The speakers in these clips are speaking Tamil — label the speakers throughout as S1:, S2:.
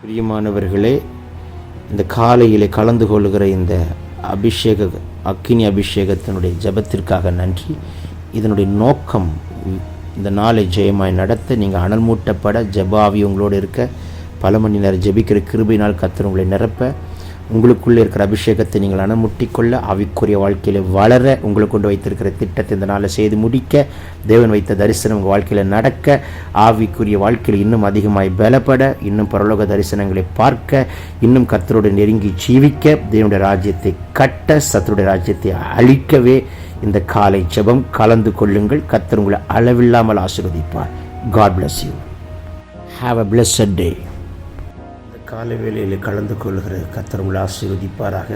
S1: பிரியமானவர்களே, இந்த காலையில் கலந்து கொள்கிற இந்த அக்கினி அபிஷேகத்தினுடைய ஜெபத்திற்காக நன்றி. இதனுடைய நோக்கம் இந்த நாளை ஜெயமாய் நடத்த, நீங்கள் அனல் மூட்டப்பட, ஜெபாவி உங்களோடு இருக்க, பல மணி நேரம் ஜெபிக்கிற கிருபையினால் கர்த்தர் உங்களை நிரப்ப, உங்களுக்குள்ளே இருக்கிற அபிஷேகத்தை நீங்கள் அனமுட்டிக்கொள்ள, ஆவிக்குரிய வாழ்க்கையில் வளர, உங்களுக்கு கொண்டு வைத்திருக்கிற திட்டத்தை இந்த நாளில் செய்து முடிக்க, தேவன் வைத்த தரிசனம் உங்கள் வாழ்க்கையில் நடக்க, ஆவிக்குரிய வாழ்க்கையில் இன்னும் அதிகமாய் பலப்பட, இன்னும் பரலோக தரிசனங்களை பார்க்க, இன்னும் கர்த்தரோடு நெருங்கி ஜீவிக்க, தேவனுடைய ராஜ்யத்தை கட்ட, சத்துருடைய ராஜ்யத்தை அழிக்கவே இந்த காலை ஜெபம் கலந்து கொள்ளுங்கள். கர்த்தர் உங்களை அளவில்லாமல் ஆசீர்வதிப்பார். God bless you. Have a blessed day. காலை வேளையில் கலந்து கொள்கிற கர்த்தர் உங்களை ஆசீர்வதிப்பாராக.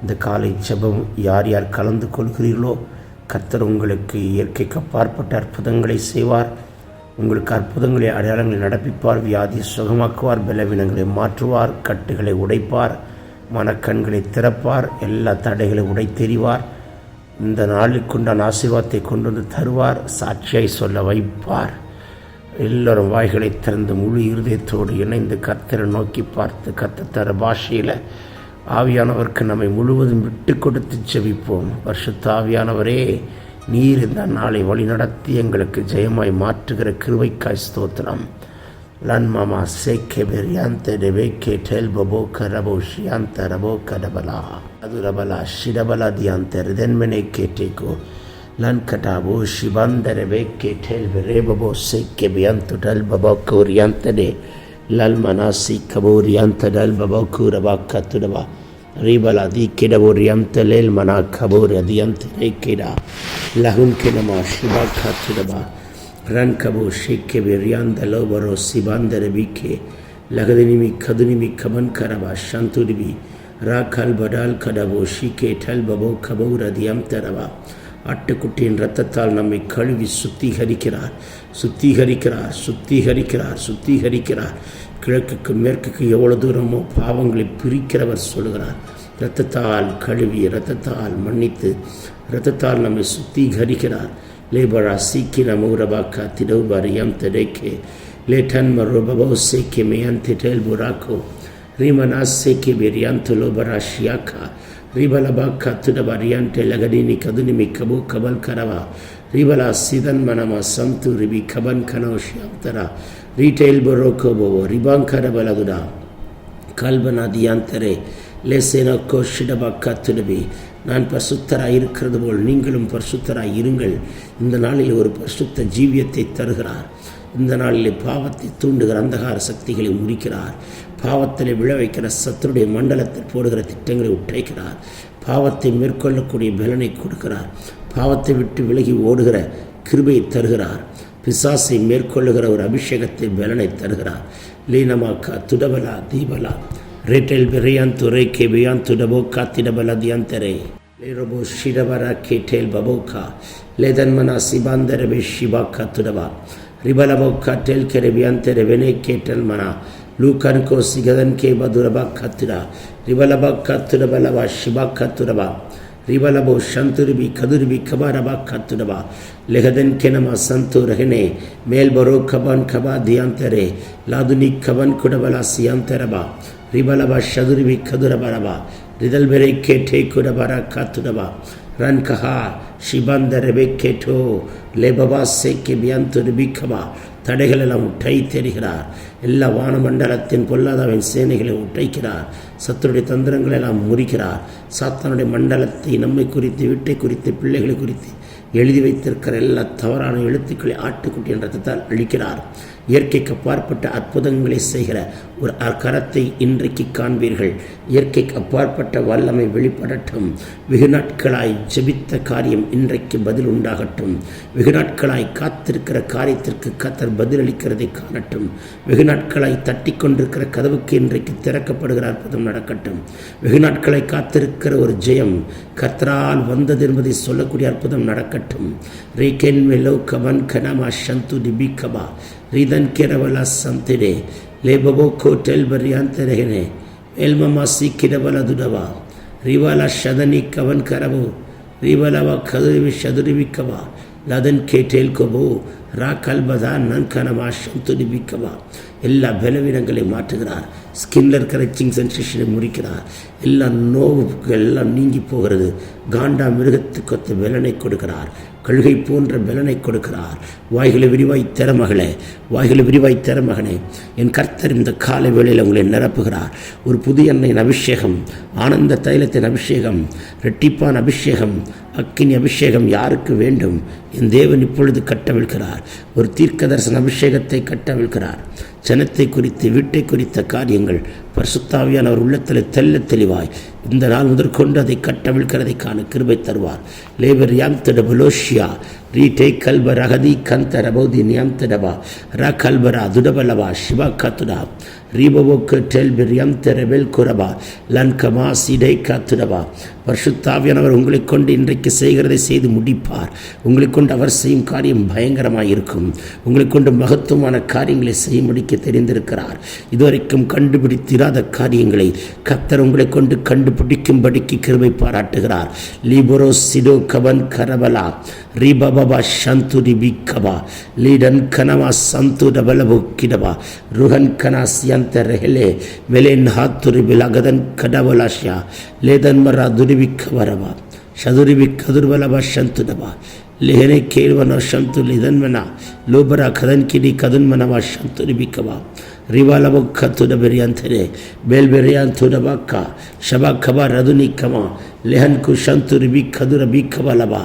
S1: இந்த காலை ஜெபம் யார் யார் கலந்து கொள்கிறீர்களோ, கர்த்தர் உங்களுக்கு இயற்கைக்கு அப்பாற்பட்ட அற்புதங்களை செய்வார். உங்களுக்கு அற்புதங்களை அடையாளங்களை நடப்பிப்பார். வியாதியை சுகமாக்குவார். பலவீனங்களை மாற்றுவார். கட்டுகளை உடைப்பார். மனக்கண்களை திறப்பார். எல்லா தடைகளை உடைத்தெறிவார். இந்த நாளுக்குண்டான ஆசீர்வாதத்தை கொண்டு வந்து தருவார். சாட்சியை சொல்ல வைப்பார். எல்லோரும் வாய்களை திறந்து முழு இருதயத்தோடு இணைந்து கர்த்தரை நோக்கி பார்த்து, கர்த்தர் தர பாஷையில் ஆவியானவருக்கு நம்மை முழுவதும் விட்டு கொடுத்து ஜெபிப்போம். பரிசுத்த ஆவியானவரே, நீர் இந்த நாளை வழி நடத்தி எங்களுக்கு ஜெயமாய் மாற்றுகிற கிருபைக்காய் ஸ்தோத்திரம். லன்மாமா சேக்கே பெரியாந்த டெபேக்கே டெல் பபோ கரபோ ஷியாந்த ரபோ கடபலா அது ரபலா ஷிடபலா தியாந்த ரிதன்மனே கேட்டேக்கோ Lan katabo shibandere beke tel verebo sekke bianto dal babako riante de lal manasi kaboriante dal babako rabaka tudaba ribala di kedabo riante lel mana kabori adiante rekeda lahun kenama shibaka tudaba ran kabo shekke berianda lobaro sibandere bike lagadinimi kadunimi kaman karaba shanturibi rakal badal kadabo shike tel babo kabora diamte raba ஆட்டுக்குட்டியின் இரத்தத்தால் நம்மை கழுவி சுத்திகரிக்கிறார். கிழக்குக்கு மேற்குக்கு எவ்வளவு தூரமோ பாவங்களை பிரிக்கிறவர் சொல்கிறார். இரத்தத்தால் கழுவி, இரத்தத்தால் மன்னித்து, இரத்தத்தால் நம்மை சுத்திகரிக்கிறார். லேபரா சீக்கி நமூரபாக்கா திடவுபாரியம் தெடேக்கே லேட்டன் மரோபபோ சேக்கே மேயந்தி டேல் புராக்கோ ரீமனா சேக்கே பெரியாந்து லோபரா ஷியாக்கா ரிபலபாக்கா துடபரியான்டே லகடினி கதுனிமி கபு கபல் கரவா ரிபலா சிதன் மனமா சந்து ரிபி கபன் கனோஷியாந்தரா ரீட்டைல் பரோக்கோபோ ரிபாங்கரபலகுடா கல்பனா தியாந்தரே லேசேனோக்கோ ஷிடபாக்கா துடபி. நான் பரிசுத்தராய் இருக்கிறது போல் நீங்களும் பரிசுத்தராய் இருங்கள். இந்த நாளில் ஒரு பரிசுத்த ஜீவியத்தை தருகிறார். இந்த நாளிலே பாவத்தை தூண்டுகிற அந்தகார சக்திகளை முறிக்கிறார். பாவத்தில் விழ வைக்கிற சத்துருடைய மண்டலத்தில் போடுகிற திட்டங்களை உடைக்கிறார். பாவத்தை மேற்கொள்ளக்கூடிய பலனை கொடுக்கிறார். பாவத்தை விட்டு விலகி ஓடுகிற கிருபையை தருகிறார். பிசாசை மேற்கொள்ளுகிற ஒரு அபிஷேகத்தை பலனை தருகிறார். லீனமாக்கா துடபலா தீபலா ரேட்டல் பெரியான் துறை கே பியான் துடபோக்கா திடபலா தியாந்தரே லேரோபோ ஷிடபரா கேட்டேல் பபோக்கா லேதன்மனா சிபாந்தரபே ஷிபாக்கா துடபா ரிபலபோக்கா டெல் கெரபியான் தெரவெனே கேட்டல் மனா லூக்கன்கோ சிகதன் கே பதுரபா கத்துரா ரிபலபா கத்துரபலவா ஷிபா கத்துரபா ரிபலபோ சந்துருபி கதுருபி கபாரபா கத்துரபா லெகதன் கெனமா சந்து ரஹனே மேல்பரோ கபான் கபா தியாந்தரே லாதுனி கபன் குடபலா சியாந்தரபா ரிபலபா சதுருபி கதுரபரபா ரிதல் பெரை கேட்டே குடபரா காத்துடபா ரன் கஹா ஷிபாந்தரபே கேட்டோ லேபபா சேக்கே பியாந்துருபி கபா தடைகளெல்லாம் உட்டை தெரிகிறார். எல்லா வானமண்டலத்தின் பொல்லாதவன் சேனைகளை உடைக்கிறார். சத்துருடைய தந்திரங்களை எல்லாம் முறிக்கிறார். சாத்தானுடைய மண்டலத்தை நம்மை குறித்து, வீட்டை குறித்து, பிள்ளைகளை குறித்து எழுதி வைத்திருக்கிற எல்லா தவறான எழுத்துக்களை ஆட்டுக்குட்டி என்ற ரத்தத்தால் அழிக்கிறார். இயற்கைக்கு அப்பாற்பட்ட அற்புதங்களை செய்கிற ஒரு கரத்தை இன்றைக்கு காண்பீர்கள். இயற்கைக்கு அப்பாற்பட்ட வல்லமை வெளிப்படட்டும். வெகு நாட்களாய் ஜெபித்த காரியம் இன்றைக்கு பதில் உண்டாகட்டும். வெகு நாட்களாய் காத்திருக்கிற காரியத்திற்கு கர்த்தர் பதிலளிக்கிறதை காணட்டும். வெகு நாட்களாய் தட்டி கொண்டிருக்கிற கதவுக்கு இன்றைக்கு திறக்கப்படுகிற அற்புதம் நடக்கட்டும். வெகு நாட்களாய் காத்திருக்கிற ஒரு ஜெயம் கர்த்தரால் வந்தது என்பதை சொல்லக்கூடிய அற்புதம் நடக்கட்டும். ரீகென் மெலோ கவன் கனமா சந்து டிபி கபா ரிதன் கிரவலா சந்திரே லேபபோ கோட்டெல் பரியாந்தரகனே எல்மமா சீக்கிரவல துடவா ரிவாலா ஷதனி கவன் கரபோ ரிவலவா கதுருவி ஷதுருவிக்கவா லதன் கேட்டேல் கோபோ ரா கல்பதா நன்கனமா சந்துடிபிக்கவா. எல்லா பலவீனங்களையும் மாற்றுகிறார். ஸ்கின்ல இருக்கிற இச்சிங் சென்சேஷனை முறிக்கிறார். எல்லா நோவுகள் எல்லாம் நீங்கி போகிறது. காண்டா மிருகத்துக்கு ஒத்த பலனை கொடுக்கிறார். கழுகை போன்ற பலனை கொடுக்கிறார். வாய்களை விரிவாய் தர மகளே, வாய்களை விரிவாய் தர மகனே, என் கர்த்தர் இந்த காலை வேளையில் உங்களை நிரப்புகிறார். ஒரு புதிய எண்ணெயின் அபிஷேகம், ஆனந்த தைலத்தின் அபிஷேகம், இரட்டிப்பான அபிஷேகம், அக்கினி அபிஷேகம் யாருக்கு வேண்டும்? என் தேவன் இப்பொழுது கட்டவிழ்கிறார். ஒரு தீர்க்க தரிசன அபிஷேகத்தை கட்டவிழ்கிறார். ஜனத்தை குறித்து, வீட்டை குறித்த காரியங்கள் பரிசுத்தாவியானவர் உள்ளத்தில் தெல்ல தெளிவாய் இந்த நாள் முதற்கொண்டு அதை கட்டவிழ்கிறதைக்கான கிருபை தருவார். லேபர் யாம் தடபலோஷியா ரீடே கல்பர் அகதி கந்த ரபோதி நியாம் தடபா ர கல்பரா துடபலவா சிவா கத்துடா ரீபவோக்கு டெல்பிர் யம் தெரபெல் குரபா லன்கமா சிடை காத்துடபா. பரிசுத்தாவியானவர் உங்களை கொண்டு இன்றைக்கு செய்கிறதை செய்து முடிப்பார். உங்களை கொண்டு அவர் செய்யும் காரியம் பயங்கரமாக இருக்கும். உங்களை கொண்டு மகத்துவமான காரியங்களை செய்ய முடிக்க தெரிந்திருக்கிறார். இதுவரைக்கும் கண்டுபிடித்திராத காரியங்களை கர்த்தர் உங்களை கொண்டு கண்டுபிடிக்கும்படிக்கு கிருபை பாராட்டுகிறார். லீபரோ சிடோ கவன் கரபலா ரீபபா சந்துரி பிக்கபா லீடன் கனவா சந்து டபலபு கிடபா ருஹன் கனாசியந்த ரெஹலே மெலேன் ஹாத்துரி பிலகதன் கடவலாஷா லேதன் மரா துரிபிக்கவரபா சதுரிபிக்கதுர்வலபா சந்துடபா லேஹனை கேள்வன சந்து லிதன்மனா லோபரா கதன் கிடி கதுன்மனவா சந்துரிபிக்கவா ரிவாலபு கத்துடபெரியாந்தரே பேல்பெரியாந்துடபாக்கா ஷபாக்கபா ரதுனிக்கமா லெஹன்கு சந்துரிபி கதுரபி கவலபா.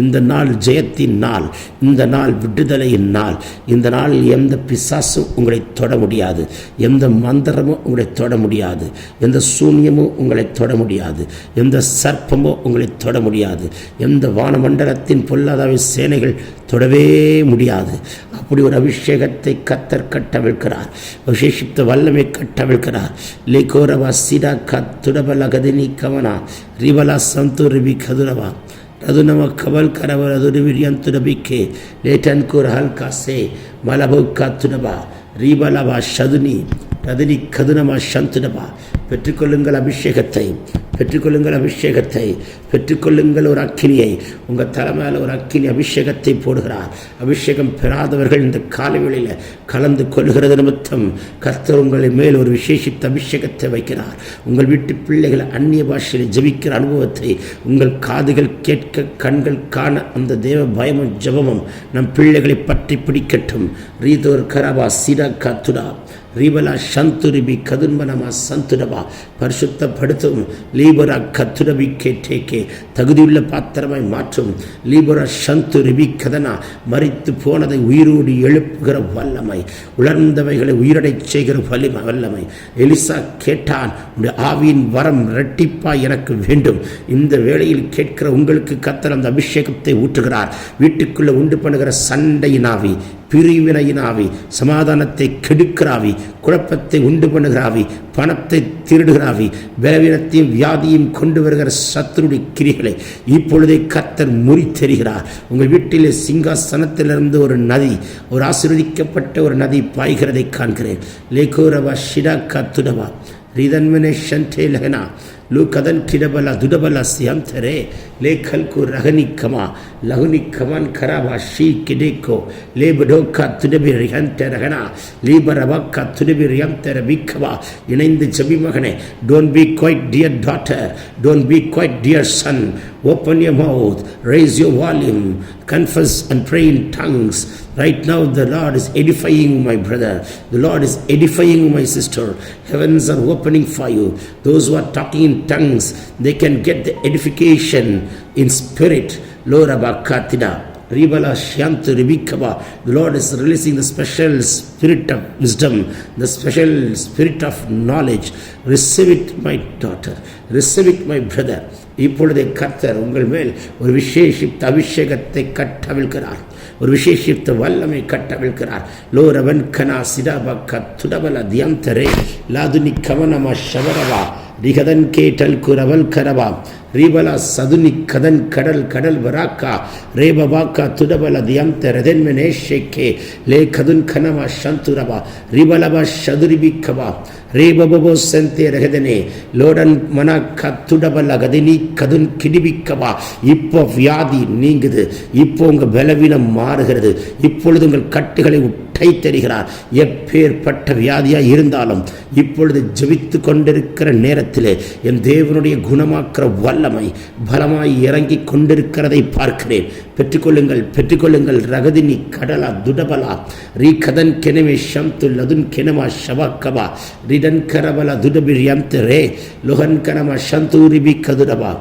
S1: இந்த நாள் ஜெயத்தின் நாள், இந்த நாள் விடுதலையின் நாள். இந்த நாளில் எந்த பிசாசும் உங்களை தொட முடியாது, எந்த மந்திரமும் உங்களை தொட முடியாது, எந்த சூன்யமும் உங்களை தொட முடியாது, எந்த சர்ப்பமோ உங்களை தொட முடியாது, எந்த வானமண்டலத்தின் பொல்லாதாவை சேனைகள் தொடவே முடியாது. அப்படி ஒரு அபிஷேகத்தை கர்த்தர் கட்டவிழ்கிறார். விசேஷித்த வல்லமை கட்டவிழ்கிறார். லேகோரவா சிடா கத்துடபல கதினி கவனா ரிவலா சந்துரிபி கதுரவா ரதுனவ கவல் கரவ ரதுரிவிரியந்துடபிக்கே லேட்டன் கூர் ஹல்காசே மலபு காத்துடபா ரீபலவா சதுனி ரதினி கதுனமா சந்துடபா. பெற்றுக்கொள்ளுங்கள் அபிஷேகத்தை, பெற்றுக்கொள்ளுங்கள் அபிஷேகத்தை, பெற்றுக்கொள்ளுங்கள் ஒரு அக்கினியை. உங்கள் தலைமையில் ஒரு அக்கினி அபிஷேகத்தை போடுகிறார். அபிஷேகம் பெறாதவர்கள் இந்த காலவெளியில் கலந்து கொள்கிறது நிமித்தம் கர்த்தர் உங்களை மேல் ஒரு விசேஷித்த அபிஷேகத்தை வைக்கிறார். உங்கள் வீட்டு பிள்ளைகளை அந்நிய பாஷையில் ஜெபிக்கிற அனுபவத்தை உங்கள் காதுகள் கேட்க, கண்கள் காண அந்த தேவ பயமும் ஜெபமும் நம் பிள்ளைகளை பற்றி பிடிக்கட்டும். ரீதோர் கரபா சிடா காத்துடா ரீபலா சந்துரிபி கதுன்பனமா சந்துடபா. பரிசுத்தப்படுத்தும். லீபரா கத்துரபி கேட்டேக்கே தகுதியுள்ள பாத்திரமாய் மாற்றும். லீபரா சந்துரிபி கதனா மரித்து போனதை உயிரோடு எழுப்புகிற வல்லமை, உலர்ந்தவைகளை உயிரடைச் செய்கிற வல்லமை. எலிசா கேட்டான், உடைய ஆவியின் வரம் இரட்டிப்பாய் எனக்கு வேண்டும். இந்த வேளையில் கேட்கிற உங்களுக்கு கர்த்தர் அந்த அபிஷேகத்தை ஊற்றுகிறார். வீட்டுக்குள்ளே உண்டு பண்ணுகிற சண்டையினாவி, பிரிவினையினாவி, சமாதானத்தை கெடுக்கிறாவி, குழப்பத்தை உண்டு பண்ணுகிறாவி, பணத்தை திருடுகிறாவி, பலவீனத்தையும் வியாதியும் கொண்டு வருகிற சத்துருடைய கிரிகளை இப்பொழுதே கர்த்தர் முறித்தெறிகிறார். உங்கள் வீட்டிலே சிங்காசனத்திலிருந்து ஒரு நதி, ஒரு ஆசீர்வதிக்கப்பட்ட ஒரு நதி பாய்கிறதை காண்கிறேன். லேகோரவா ஷிடா கத்துடவா ரிதன்மனே ஷண்டே லகனா லூகதன் கிடபலா துடபலா சியம்தரே லேகல்கு ரகனிக்கமா லகுனிக்கமன் கரவா ஷீ கிடேக்கோ லேபடோக்கா துடபி ரிஹந்த ரகனா லீபரவக்கா துடபி ரியம்தர பிக்கவா. இணைந்து ஜெபி மகனே. Don't be quiet dear daughter, don't be quiet dear son. Open your mouth, raise your volume, confess and pray in tongues. Right now the Lord is edifying my brother, the Lord is edifying my sister. Heavens are opening for you. Those who are talking in tongues, they can get the edification in spirit. Lora bakatida Ribala Shantu Ribikaba. The Lord is releasing the special spirit of wisdom, the special spirit of knowledge. Receive it, my daughter. Receive it, my brother. இப்பொழுதே கர்த்தர் உங்கள் மேல் ஒரு விசேஷித்த அபிஷேகத்தை கட்டவிழ்கிறார். ஒரு விசேஷித்த வல்லமை கட்டவிழ்கிறார். லோரவன் கனா சிடாபா கத்துடபல தியந்தரே லாதுனி கவனமா ஷவரவா ரிகதன் கேட்டல் குரவல் கரவா ரீபலா சதுனி கதன் கடல் கடல் வராக்கா ரேபவாக்கா துடபல தியம்த ரதென்மெனேஷேக்கே லே கதுன் கனவா சந்துரவா ரிபலவா சதுரிபிக்கவா ரேபபோ செந்தே ரகதனே லோடன் மனக்கா துடபல கதினி கதுன் கிடிபிக்கவா. இப்போ வியாதி நீங்குது, இப்போ உங்கள் பலவீனம் மாறுகிறது, இப்பொழுது உங்கள் கட்டுகளை உட்டை தருகிறார். எப்பேற்பட்ட வியாதியாக இருந்தாலும் இப்பொழுது ஜெபித்து கொண்டிருக்கிற நேரத்தில் என் தேவனுடைய குணமாக்குற வல்லமை பலமாய் இறங்கி கொண்டிருக்கிறதை பார்க்கிறேன். பெற்றுக்கொள்ளுங்கள் பெற்றுக்கொள்ளுங்கள். ரகதினி கடலா துடபலா ரீ கதன் கெனவே ஷம்து லதுன் கெனமா ஷவக்கவா ரிடன் கரபல துடபிரியாம்தரே லொஹன் கனமா ஷந்தூரிபி கதுடபா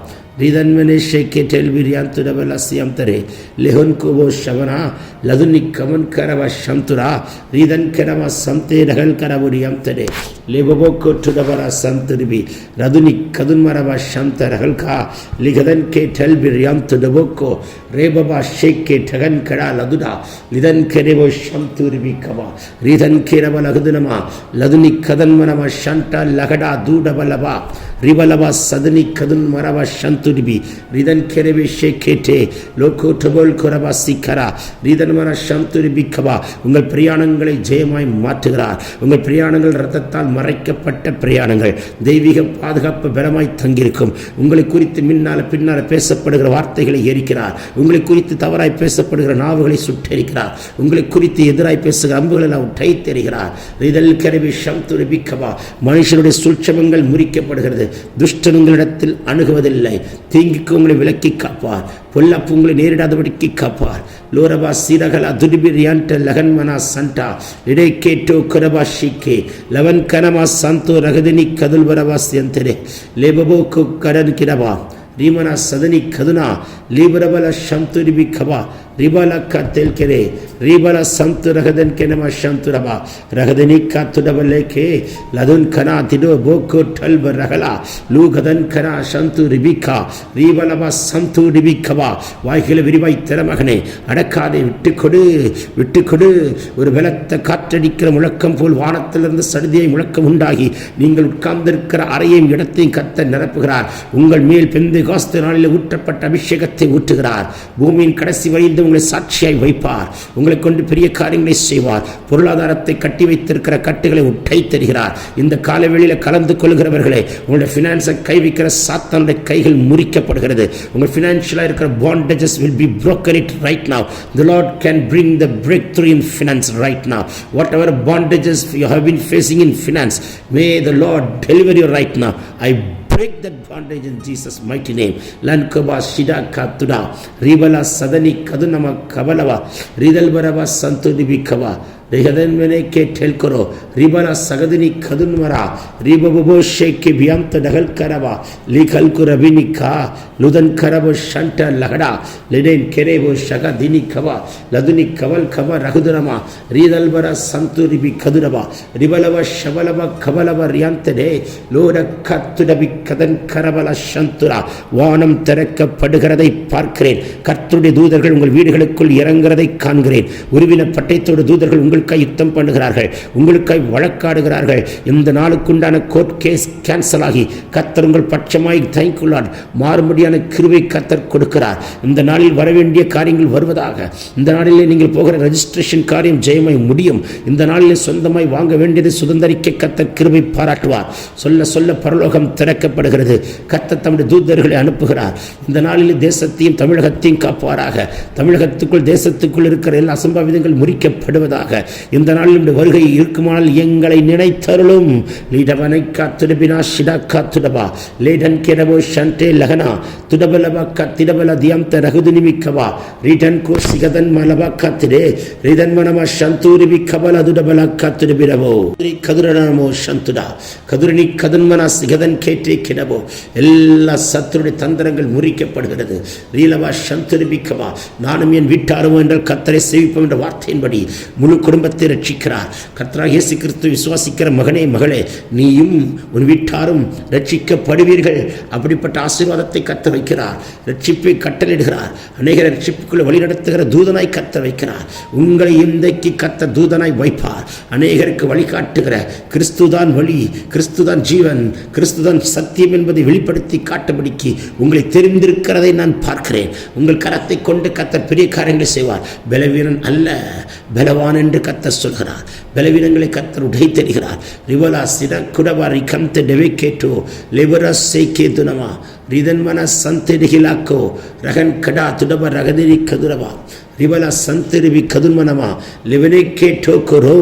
S1: ரிதன்மனேஷேக்கே டெல்பிரியாந்துடபல சியம்தரே லெஹன் கோபோ ஷவனா லதுனி கமன் கரவ ஷம்துரா ரிதன் கரவ சம்தே ரகல் கரபுரியாம்தரே லேபபோ கோட்டுடபல சம்துரிபி ரதுனி கதுன்மரவ ஷம்த ரகல்கா லிகதன் கே டெல்பிரியாம்துடபோக்கோ ரேபபா ஷேக்கே டகன் கடா லதுடா லிதன் கெரேபோ ஷம்துரிபி கவா ரிதன் கேரவ லகுதுனமா லதுனி கதன்மரவ ஷண்டா லகடா தூடபலபா ரிபலவா சதுனி கதுன் மரவ ஷந்துரிபி ரிதன் கெரவே ஷேக்கேட்டே லோகோ டபோல் கொரவா சிக்கரா ரிதன் மர ஷந்துரிபி கவா. உங்கள் பிரயாணங்களை ஜெயமாய் மாற்றுகிறார். உங்கள் பிரயாணங்கள் இரத்தத்தால் மறைக்கப்பட்ட பிரயாணங்கள் தெய்வீக பாதுகாப்பு பலமாய் தங்கியிருக்கும். உங்களை குறித்து பின்னால் பேசப்படுகிற வார்த்தைகளை எரிக்கிறார். உங்களை குறித்து தவறாய் பேசப்படுகிற நாவுகளை சுட்டெரிக்கிறார். உங்களை குறித்து எதிராய் பேசுகிற அம்புகளை எல்லாம் டைத்தெறிகிறார். ரிதல் கெரவே ஷந்துரிபி கவா. மனுஷனுடைய சூழ்ச்சமங்கள் முறிக்கப்படுகிறது. துஷ்டன் உங்களிடத்தில் அணுகுவதில்லை. தீங்குக்கு உங்களை விலக்கி காப்பார். பொல்லாப்பு உங்களை நேரிடாதபடிக்கு காப்பார். லோரபா சீரகலா துடிபிரியான்ட லகன்மனா சண்டா இடை கேட்டோ கொரபா ஷிக்கே லவன் கனமா சந்தோ ரகதினி கதுல்வரவா சியந்தரே லேபபோக்கு கடன் கிடவா ரீமனா சதனி கதுனா லீபரபல ஷம்துரிபி கவா ரிபல கத்தெல் கெரே ரிபல சம்து ரகதன் கெனமா ஷம்துரபா ரகதனி காத்துடபலேக்கே லதுன் கனா திடோ போக்கோ டல்ப ரகலா லூகதன் கனா ஷந்து ரிபிகா ரிபலபா சம்து ரிபிகவா. வாய்களை விரிவாய் திறமகனே அடக்காதே, விட்டுக்கொடு. ஒரு பலத்த காற்றடிக்கிற முழக்கம் போல் வானத்திலிருந்து சடுதியை முழக்கம் உண்டாகி நீங்கள் உட்கார்ந்திருக்கிற அறையையும் இடத்தையும் கத்த நிரப்புகிறார். உங்கள் மேல் பெந்தெகோஸ்து நாளில் ஊற்றப்பட்ட அபிஷேகத்தை ஊற்றுகிறார். பூமியின் கடைசி வரைந்து உங்களை சாட்சியாய் வைப்பார். உங்களை கொண்டு பெரிய காரியங்களை செய்வார். பொருளாதாரத்தை கட்டி வைத்திருக்கிற கட்டுகளை உட்டை தருகிறார். இந்த காலவெளியில் கலந்து கொள்கிறவர்களே, உங்களுடைய பினான்ஸை கை வைக்கிற சாத்தானுடைய கைகள் முறிக்கப்படுகிறது. உங்கள் பினான்சியலாக இருக்கிற bondages will be broken it right now. The Lord can bring the breakthrough in finance right now. Whatever bondages you have been facing in finance, may the Lord deliver you right now. I break that bondage in Jesus mighty name. Lankoba shida katuda ribala sadani kadunama kabalava ridalbarava santudibikava ರಿಹದನ್ಮನೆ ಕೆ ಟೆಲ್ಕೊರೋ ರಿಬಲ ಸಗದಿನಿ ಕದುನ್ಮರ ರಿಬಬೋ ಶೇಕೆ ಬಿಯಾಂತ ಡಗಲ್ ಕರವ ಲಿಖಲ್ಕು ರಬಿನಿ ಕಾ ಲುದನ್ ಕರಬೋ ಶಂಟ ಲಹಡ ಲೆನೆನ್ ಕೆರೆಬೋ ಶಗ ದಿನಿ ಕವ ಲದುನಿ ಕವಲ್ ಕವ ರಹುದುರಮ ರೀದಲ್ಬರ ಸಂತುರಿಬಿ ಕದುರವ ರಿಬಲವ ಶಬಲವ ಕಬಲವ ರಿಯಾಂತಡೆ லோட கத்துடபி கதன் கரபல சந்துர. வானம் திறக்கப்படுகிறதை பார்க்கிறேன். கர்த்தருடைய தூதர்கள் உங்கள் வீடுகளுக்குள் இறங்குறதை காண்கிறேன். உருவின பட்டயத்தோடு தூதர்கள் உங்களுக்காய் யுத்தம் பண்ணுகிறார்கள், உங்களுக்காய் வழக்காடுகிறார்கள். இந்த நாளுக்குண்டான கோர்ட் கேஸ் கேன்சல் ஆகி கர்த்தர் உங்கள் பட்சமாய் தயங்குள்ளார். மாறுபடியான கிருபை கர்த்தர் கொடுக்கிறார். இந்த நாளில் வரவேண்டிய காரியங்கள் வருவதாக. இந்த நாளிலே நீங்கள் போகிற ரெஜிஸ்ட்ரேஷன் காரியம் ஜெயமாய் முடியும். இந்த நாளிலே சொந்தமாய் வாங்க வேண்டியதை சுதந்திரிக்க கர்த்தர் கிருபை பாராட்டுவார். சொல்ல சொல்ல பரலோகம் திறக்கப்படுகிறது. கர்த்தர் தம்முடைய தூதர்களை அனுப்புகிறார். இந்த நாளில் தேசத்தையும் தமிழகத்தையும் காப்பாராக. தமிழகத்துக்குள் தேசத்துக்குள் இருக்கிற எல்லா அசம்பாவிதங்கள் முறிக்கப்படுவதாக. இந்த நாளில் வருகை இருக்குமானால் எங்களை நினைத்தருளும். லீடவனை காத்துடபினா ஷிடா காத்துடபா லேடன் கெரபோ ஷண்டே லகனா துடபலபா கத்திடபல தியம்த ரகுதுனிமிக்கவா ரிடன் கோ சிகதன் மலபா காத்திடே ரிதன் மனமா ஷந்தூரிபி கபல துடபல காத்துடபிரவோ கதுரனமோ ஷந்துடா கதுரணி கதன்மனா சிகதன் கேட்டே கிடபோ. எல்லா சத்துருடைய தந்திரங்கள் முறிக்கப்படுகிறது. ரீலவா ஷந்துரிபிக்கவா நானும் என் வீட்டாருமோ என்றால் கர்த்தரை சேவிப்போம் என்ற வார்த்தையின்படி முழு குடும்பத்தை ரட்சிக்கிறார். கர்த்தராகிய இயேசு கிறிஸ்துவை விசுவாசிக்கிற மகனே மகளே, நீயும் உன் வீட்டாரும் ரட்சிக்கப்படுவீர்கள். அப்படிப்பட்ட ஆசீர்வாதத்தை கர்த்தர் வைக்கிறார். ரட்சிப்பை கட்டளையிடுகிறார். அநேக ரட்சிப்புக்குள்ள வழி நடத்துகிற தூதனாய் கர்த்தர் வைக்கிறார். உங்களை இன்றைக்கு கர்த்தர் தூதனாய் வைப்பார். அநேகருக்கு வழிகாட்டுகிற கிறிஸ்துதான் வழி, கிறிஸ்துதான் ஜீவன், கிறிஸ்துதான் சத்தியம் என்பதை வெளிப்படுத்தி காட்டும்படிக்கு உங்களை தெரிந்திருக்கிறதை நான் பார்க்கிறேன். உங்கள் கரத்தை கொண்டு கர்த்தர் பெரிய காரியங்களை செய்வார். பலவீனன் அல்ல, பலவான் என்று கர்த்தர் சொல்கிறார். பலவீனங்களை கர்த்தர் உடை தருகிறார். ரிவலா சிர குடவாரி கம்த டெவே கேட்டோ லிவரா சேக்கே துனமா ரிதன்மன சந்தெரிகிலாக்கோ ரகன் கடா துடப ரகதிரி கதுரவா ரிவலா சந்தெரிவி கதுன்மனமா லிவனே கேட்டோ கொரோ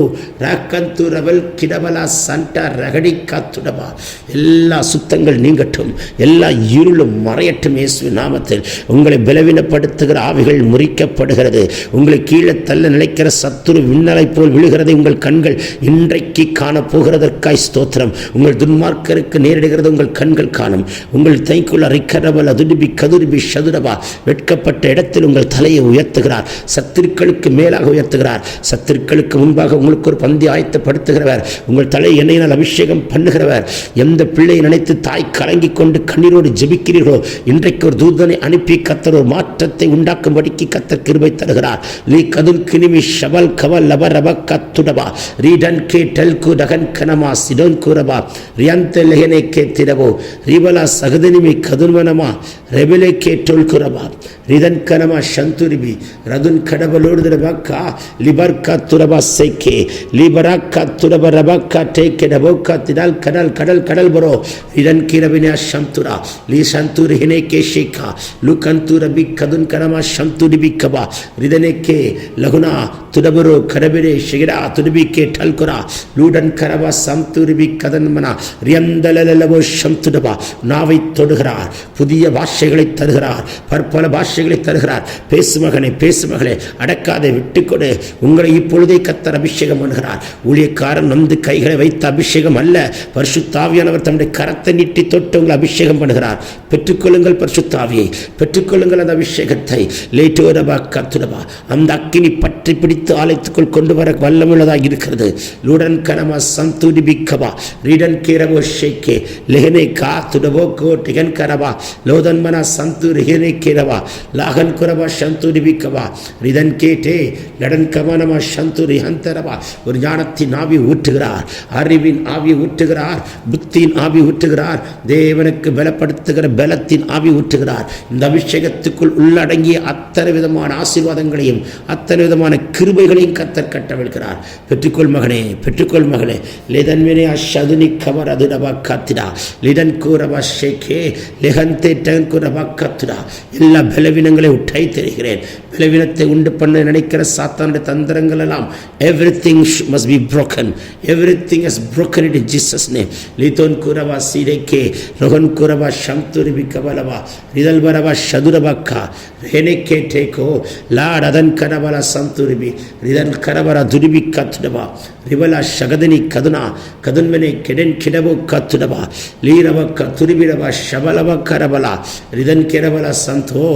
S1: ராக்கந்து ரவல் கிடவலா சண்டா ரகடி காத்துடவா. எல்லா சுத்தங்கள் நீங்கட்டும், எல்லா இருளும் மறையட்டும் இயேசுவின் நாமத்தில். உங்களை பலவீனப்படுத்துகிற ஆவிகள் முறிக்கப்படுகிறது. உங்களை கீழே தள்ள நினைக்கிற சத்துரு விண்ணலை போல் விழுகிறதை உங்கள் கண்கள் இன்றைக்கு காணப்போகிறதற்காய் ஸ்தோத்திரம். உங்கள் துன்மார்க்கருக்கு நேரிடுகிறது உங்கள் கண்கள் காணும். உங்கள் தைக்குள் அரைக்கரவல் அதுடுபி கதுருபி சதுரவா. வெட்கப்பட்ட இடத்தில் உங்கள் தலையை உயர்த்துகிறார். சத்துருக்களுக்கு மேலாக உயர்த்துகிறார். சத்துருக்களுக்கு முன்பாக உங்களுக்கு ஒரு பந்தி ஆயத்தப்படுத்துகிறவர். உங்கள் தலை எண்ணெயினால் அபிஷேகம் பண்ணுகிறவர். எந்த பிள்ளையை நினைத்து தாய் கலங்கிக் கொண்டு கண்ணீரோடு ஜெபிக்கிறீர்களோ, இன்றைக்கு ஒரு தூதனை அனுப்பி கர்த்தர் ஒரு மாற்றத்தை உண்டாக்கும்படிக்கு கர்த்தர் கிருபை தருகிறார். லீ கதுல் கினிமி ஷவல் கவல் லப ரப கத்துடபா ரீடன் கே டெல்கு டகன் கனமா சிடோன் கூரபா ரியாந்த லெஹனே கே திரவோ ரிவலா சகதனிமி கதுன்வனமா ரெபலே கே டோல் குரபா ரிதன் கனமா சந்துரிபி ரதுன் கடபலோடு ரபக்கா லிபர்கா துரபா சேக்கே லிபராக்கா துரப ரபக்கா டேக்கே டபோக்கா திடால் கடல் கடல் கடல் பரோ ரிதன் கிரபினா சந்துரா லீ சந்துரி ஹினே கே ஷேக்கா லுகந்துரபி கதுன் கனமா சந்துரிபி Kaba ரிதனே K Laguna துடபரோ கரபிரே ஷிகரா துடுபி K டல்குரா Loudon கரவா சம்துரிபி கதன்மனா ரியந்தலலவோ சம்துடபா. நாவை தொடுகிறார், புதிய பாஷைகளை தருகிறார், பற்பல பாஷைகளை தருகிறார். பேசு மகனே, பேசு மகளே, அடக்காதை விட்டுக்கொடு. உங்களை இப்பொழுதே கர்த்தர் அபிஷேகம் பண்ணுகிறார். ஊழியக்காரன் வந்து கைகளை வைத்த அபிஷேகம் அல்ல, பரிசுத்த ஆவியானவர் தம்முடைய கரத்தை நீட்டி தொட்டு உங்களை அபிஷேகம் பண்ணுகிறார். பெற்றுக்கொள்ளுங்கள் பரிசுத்த ஆவியை, பெற்றுக்கொள்ளுங்கள் அந்த அபிஷேகத்தை. லேட்டோரபா கத்துடபா. அந்த அக்கினி பற்றி பிடித்து ஆலயத்துக்குள் கொண்டு வர வல்லமுள்ளதாக இருக்கிறது. லூடன் கனமா சந்துடி பிக்கபா ரீடன் கேரவோ ஷேக்கே லெஹனே கா துடவோ கோ டிகன் கரபா லோதன்மனா சந்து ரிஹனே கேரவா லாகன் குரபா சந்துடி பிக்கபா ரிதன் கேட்டே லடன் கமனமா சந்துரி ஹந்தரபா. ஒரு ஞானத்தின் ஆவி ஊற்றுகிறார், அறிவின் ஆவி ஊற்றுகிறார், புத்தியின் ஆவி ஊற்றுகிறார், தேவனுக்கு பலப்படுத்துகிற பலத்தின் ஆவி ஊற்றுகிறார். இந்த அபிஷேகத்துக்குள் உள்ளடங்கிய அத்தனை விதமான ஆசீர்வாதங்களையும் அத்தனை விதமான கிருபைகளையும் கர்த்தர் கட்டவிழ்கிறார். பெற்றுக்கொள் மகனே, பெற்றுக்கொள் மகளே. லேதன்வினே அஷதுனி கவர் அதுடபா காத்திடா லிடன் கூரபா ஷேக்கே லெஹந்தே டென் கூரபா காத்திடா. எல்லா பலவீனங்களை உட்டை தெரிகிறேன். பலவீனத்தை உண்டு பண்ண நினைக்கிற சாத்தானுடைய தந்திரங்கள் எல்லாம் everything must be broken. Everything is broken in Jesus name. லிதோன் கூரபா சீரேக்கே ரோஹன் கூரபா சம்துரிபி கபலபா ரிதல் பரபா ஷதுரபக்கா ரேனேக்கே டேக்கோ லாட் அதன் கரபலா சம்துரிபி ரிதல் கரபரா துரிபி கத்துடபா ரிவலா ஷகதனி கதுனா கதுன்மனே கெடன் கிடபோ கத்துடபா லீரபக்க துரிபிடபா ஷபலப கரபலா ரிதன் கெரபலா சந்தோ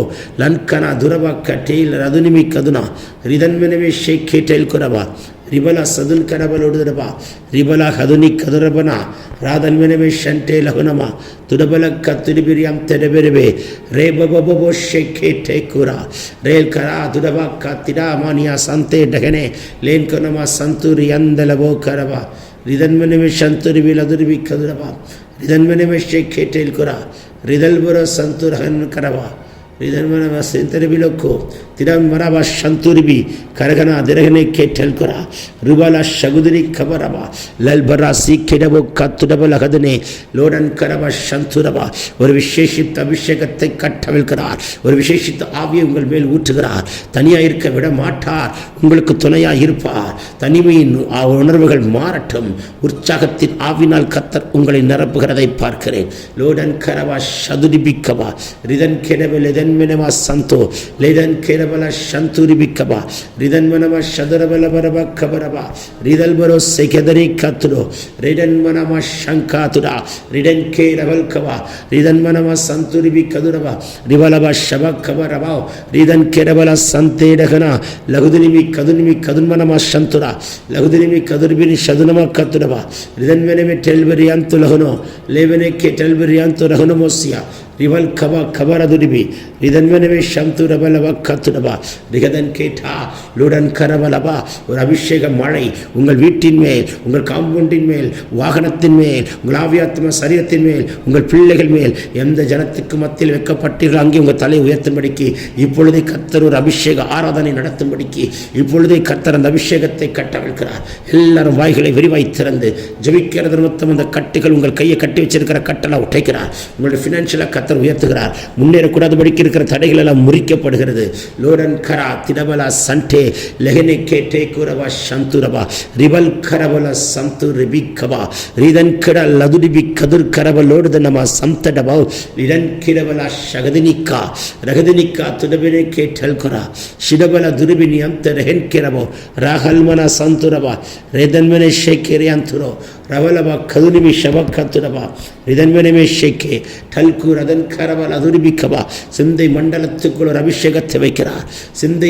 S1: லன்கனா துரபக்க டேல் ரதுனிமி கதுனா ரிதன்மனவே ஷேக்கே டேல் குரபா ரிபலா சதுன் கரபலோடுதபா ரிபலா ஹதுனி கதுரபனா ராதன்மனவே ஷண்டே லகுனமா துடபலக்க துரிபிரியம் தெடபெருவே ரே பபபோ ஷேக்கே டேக்குரா ரேல் கரா துடபா காத்திடா மானியா சந்தே டகனே லேன் கனமா சந்துரி அந்தலவோ கரபா ரிதன்மனவே சந்துரிபி லதுரிபி கதுரபா ரிதன்மனவே ஷேக்கே டேல் குரா ரிதல்புர சந்துரஹன் கரபா ரிதன்மனவ செந்தரிபிலோக்கோ திரம் மரபா சந்துரிபி கரகனா திரகனை கேட்டல் குரா ருபலா சகுதிரி கபரபா லல்பரா சீக்கிடபோ கத்துடபல கதனே லோடன் கரபா சந்துரபா. ஒரு விசேஷித்த அபிஷேகத்தை கட்டவிழ்கிறார். ஒரு விசேஷித்த ஆவியை உங்கள் மேல் ஊற்றுகிறார். தனியாக இருக்க விட மாட்டார், உங்களுக்கு துணையாக இருப்பார். தனிமையின் உணர்வுகள் மாறட்டும். உற்சாகத்தின் ஆவினால் கர்த்தர் உங்களை நிரப்புகிறதை பார்க்கிறேன். லோடன் கரபா சதுரிபிக்கபா ரிதன் கெடவெல் ரிதன்மெனமா சந்தோ லேதன் கேரபல சந்துரிபிக்கபா ரிதன்மனமா சதுரபல பரபா கபரபா ரிதல் பரோ செகதரி கத்துடோ ரிதன்மனமா சங்காத்துடா ரிடன் கேரபல் கபா ரிதன்மனமா சந்துரிபி கதுரபா ரிவலபா ಶಬಕಬರಬಾ ರೀದನ್ ಕೆರಬಲ ಸಂತೇಡಗನ ಲಘುದಿನಿಮಿ ಕದುನ್ಮನಮ ಶಂತುರ ಲಘುದಿನಿಮಿ ಕದುರ್ಬಿನಿ ಶದುನಮ ಕತ್ತುರಬಾ ರಿದನ್ವೆನೆಮಿ ಟೆಲ್ಬರಿ ಅಂತು ಲಹುನೋ ಲೇವೆನೆಕ್ಕೆ ಟೆಲ್ಬರಿ ಅಂತು ರಹುನಮೋಸಿಯ ரிவல் கபரதுரிபி ரிதன்வனவே ஷம்து ரபலவ கத்துடபா ரிகதன் கேட்டா லுடன் கரவலபா. ஒரு அபிஷேக மழை உங்கள் வீட்டின் மேல், உங்கள் காம்பவுண்டின் மேல், வாகனத்தின் மேல், உங்கள் ஆவியாத்ம சரீரத்தின் மேல், உங்கள் பிள்ளைகள் மேல், எந்த ஜனத்துக்கு மத்தியில் வைக்கப்பட்டீர்கள் அங்கே உங்கள் தலை உயர்த்தும்படிக்கு இப்பொழுதே கர்த்தர் ஒரு அபிஷேக ஆராதனை நடத்தும்படிக்கு இப்பொழுதே கர்த்தர் அந்த அபிஷேகத்தை கட்டவிழ்க்கிறார். எல்லாரும் வாய்களை விரிவாய் திறந்து ஜெபிக்கிறது மொத்தம் அந்த கட்டுகள் உங்கள் கையை கட்டி வச்சிருக்கிற கட்டெல்லாம் உடைக்கிறார். உங்களுடைய ஃபினான்ஷியலாக கர்த்தர் உயர்த்துகிறார். முன்னேறக்கூடாதபடிக்கு இருக்கிற தடைகள் எல்லாம் முறிக்கப்படுகிறது. லோடன் கரா திடபலா சண்டே லெஹனே கேட்டே குரவா சந்துரபா ரிபல் கரபல சந்து ரிபிக்கபா ரிதன் கட லதுடிபி கதுர் கரபலோடு நம சம்தடபா ரிதன் கிரபலா ஷகதினிக்கா ரகதினிக்கா துடபினே கேட்டல் குரா ஷிடபல துருபினியம் தெரஹென் கிரபோ ராகல்மன சந்துரபா ரேதன்மனே ஷேக்கேரியாந்துரோ ரவலபா கதுனிமி ஷபக்கத்துரபா ரிதன்மனமே ஷேக்கே டல்கூர் அதன் கரவல் அதுரிபிக்கபா. சிந்தை மண்டலத்துக்குள் ஒரு அபிஷேகத்தை வைக்கிறார். சிந்தை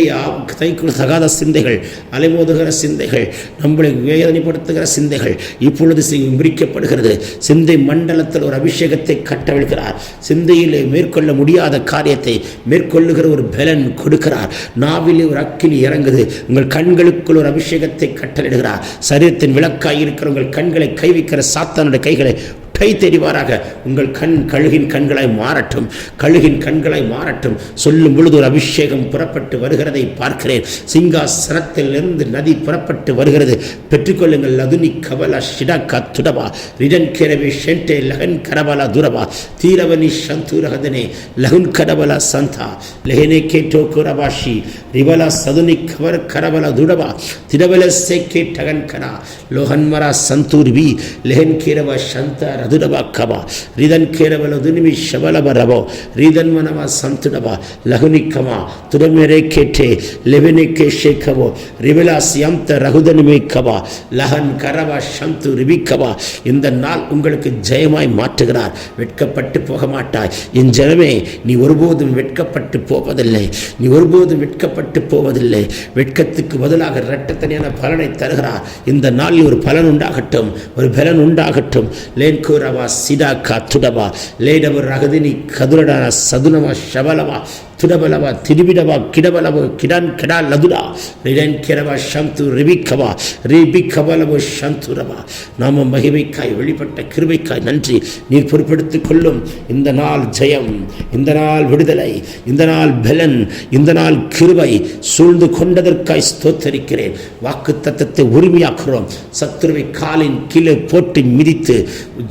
S1: கைக்குள் தகாத சிந்தைகள், அலைமோதுகிற சிந்தைகள், நம்மளை வேதனைப்படுத்துகிற சிந்தைகள் இப்பொழுது முறிக்கப்படுகிறது. சிந்தை மண்டலத்தில் ஒரு அபிஷேகத்தை கட்டவிழ்கிறார். சிந்தையிலே மேற்கொள்ள முடியாத காரியத்தை மேற்கொள்ளுகிற ஒரு பலன் கொடுக்கிறார். நாவிலே ஒரு அக்கினி இறங்குது. உங்கள் கண்களுக்குள் ஒரு அபிஷேகத்தை கட்டளிடுகிறார். சரீரத்தின் விளக்காய் இருக்கிற உங்கள் கண்களை கைவிக்கிற சாத்தானுடைய கைகளை கை தெரிவாராக. உங்கள் கழுகின் கண்களாய் மாறட்டும், கழுகின் கண்களாய் மாறட்டும். சொல்லும் பொழுது ஒரு அபிஷேகம் புறப்பட்டு வருகிறதை பார்க்கிறேன். சிங்காசனத்தில் இருந்து நதி புறப்பட்டு வருகிறது. பெற்றுக்கொள்ளுங்கள். லதுனி கபல ஷிடகா துடபா ரிடன் கேரவி ஷென்டே லகன் கரபலா துரபா தீரவனி சந்துரகதனே லகுன் கரபலா சந்தா லெஹனே கேட்டோ குரபாஷி ரிபலா சதுனி கவர் கரபலா துடபா திரபல சேக்கே டகன் கரா லோஹன்மரா சந்தூர்பி லெஹன் கேரவ சந்தா அதுரபாக்கபா ரிதன் கேரவல துனிமி ஷபலபரபோ ரிதன் மனவா சந்துடபா லகுனிக்கமா துடமெரே கேட்டே லெவனே ஷேக்கபோ ரிவலாஸ் யம்த ரகுதனிமே கபா லஹன் கரவா ஷம்து ரிபிக்கபா. இந்த நாள் உங்களுக்கு ஜெயமாய் மாற்றுகிறார். வெட்கப்பட்டு போக மாட்டாய். என் ஜனமே, நீ ஒருபோதும் வெட்கப்பட்டு போவதில்லை. நீ ஒருபோதும் வெட்கப்பட்டு போவதில்லை. வெட்கத்துக்கு பதிலாக இரட்டத்தனியான பலனை தருகிறார். இந்த நாளில் ஒரு பலன் உண்டாகட்டும், ஒரு பலன் உண்டாகட்டும். லேன் கூறவா சிடா காத்துடவா லேடவர் ரகதினி கதுரடா சதுனவா ஷபலவா துடபலவா திரிபிடவா கிடபலவோ கிடான் கிடா லதுடா ரிடன் கிரவா ஷந்து ரிபிக்கவா ரிபிக்கபலவோ ஷந்துரவா. நாம மகிமைக்காய் வெளிப்பட்ட கிருபைக்காய் நன்றி. நீர் பொறுப்பெடுத்துக் கொள்ளும். இந்த நாள் ஜெயம், இந்த நாள் விடுதலை, இந்த நாள் பலன், இந்த நாள் கிருபை சூழ்ந்து கொண்டதற்காய் ஸ்தோத்தரிக்கிறேன். வாக்கு தத்தத்தை உரிமையாக்குறோம். சத்துருவை காலின் கீழே போட்டு மிதித்து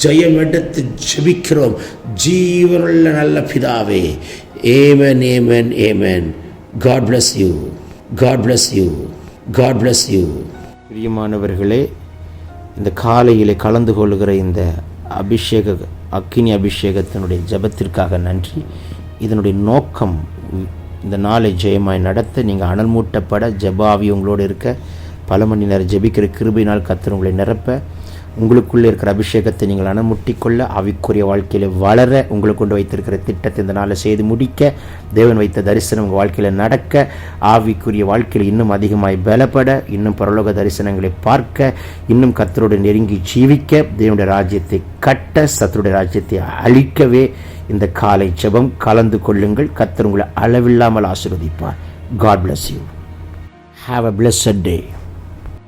S1: ஜெயம் எடுத்து ஜெபிக்கிறோம். ஜீவனுள்ள நல்ல பிதாவே. Amen, amen, amen. God bless you. God bless you. God bless you. பிரியமானவர்களே, இந்த காலையிலே கலந்து கொள்கிற இந்த அக்கினி அபிஷேகத்தினுடைய ஜெபத்திற்காக நன்றி. இதனுடைய நோக்கம் இந்த நாளை ஜெயமாய் நடத்த, நீங்கள் அனல் மூட்டப்பட, ஜெபாவி உங்களோடு இருக்க, பல மணி நேரம் ஜெபிக்கிற கிருபையினால் கர்த்தர் உங்களை நிரப்ப, உங்களுக்குள்ளே இருக்கிற அபிஷேகத்தை நீங்கள் அனுமுட்டிக்கொள்ள, ஆவிக்குரிய வாழ்க்கையில் வளர, உங்களுக்கு கொண்டு வைத்திருக்கிற திட்டத்தை இந்த நாளை செய்து முடிக்க, தேவன் வைத்த தரிசனம் உங்கள் வாழ்க்கையில் நடக்க, ஆவிக்குரிய வாழ்க்கையில் இன்னும் அதிகமாய் பலப்பட, இன்னும் பரலோக தரிசனங்களை பார்க்க, இன்னும் கர்த்தரோடு நெருங்கி ஜீவிக்க, தேவனுடைய ராஜ்யத்தை கட்ட, சத்துருடைய ராஜ்யத்தை அழிக்கவே இந்த காலை ஜெபம் கலந்து கொள்ளுங்கள். கர்த்தர் உங்களை அளவில்லாமல் ஆசீர்வதிப்பார். God bless you. Have a blessed day.